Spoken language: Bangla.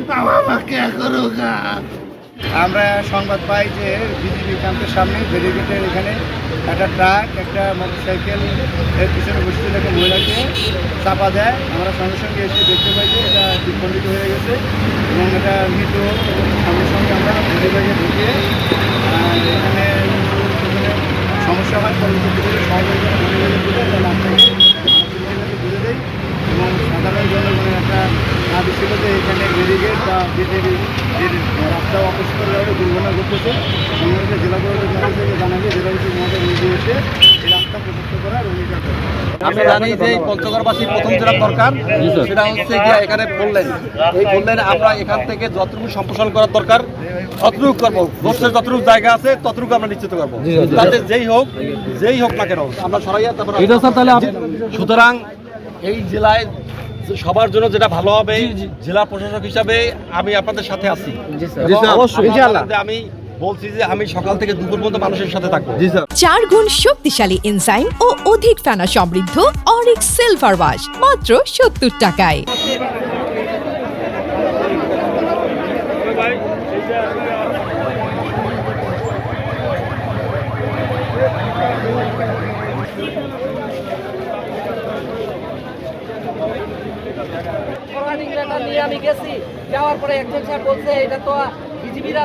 আমাকে করুগা। আমরা সংবাদ পাই যে বিজেপি ক্যাম্পের সামনে ব্যারিকেডের এখানে একটা ট্রাক একটা মোটরসাইকেল এর পিছনে বসে একটা মহিলাকে চাপা দেয়। আমরা সঙ্গে সঙ্গে এসে দেখতে পাই যে এটা বিখণ্ডিত হয়ে গেছে এবং এটা মৃত। সঙ্গে সঙ্গে আমরা ব্যারিকেডে ঢুকিয়ে এখানে সমস্যা হয় পরবর্তীতে সহযোগিতা তুলে বুঝে দেয় এবং সাধারণ জনগণের একটা দাবি ছিল যে এখানে ব্যারিকেড বা রাস্তা অপরিষ্কার হয়ে দুর্ঘটনা ঘটতেছে। আমাদেরকে জেলা প্রশাসক মহাশয়কে জানাবে জেলা প্রশাসক মহাশয় নিজে এসে এই রাস্তা প্রশস্ত করার অঙ্গীকার করে। আমি জানি যে এই পঞ্চগড়বাসী প্রথম যেটা দরকার সেটা হচ্ছে গিয়ে এখানে বললেন আমরা এখান থেকে যতটুকু সম্প্রসারণ করার দরকার ততটুকু করবো। দোষের যতটুকু জায়গা আছে ততটুকু আমরা নিশ্চিত করবো, তাতে যেই হোক না কেন আমরা সরাই। সুতরাং এই জেলায় সবার জন্য যেটা ভালো হবে, জেলা প্রশাসক হিসাবে আমি আপনাদের সাথে আছি। আমি বলছি যে আমি সকাল থেকে দুপুর পর্যন্ত মানুষের সাথে থাকবো। 4 গুণ শক্তিশালী এনজাইম ও অধিক ফেনা সমৃদ্ধ অরিক সিলভার ওয়াশ মাত্র 70 টাকায়। আমি গেছি, যাওয়ার পরে একজন স্যার বলছে এটা তো বিজিবিরা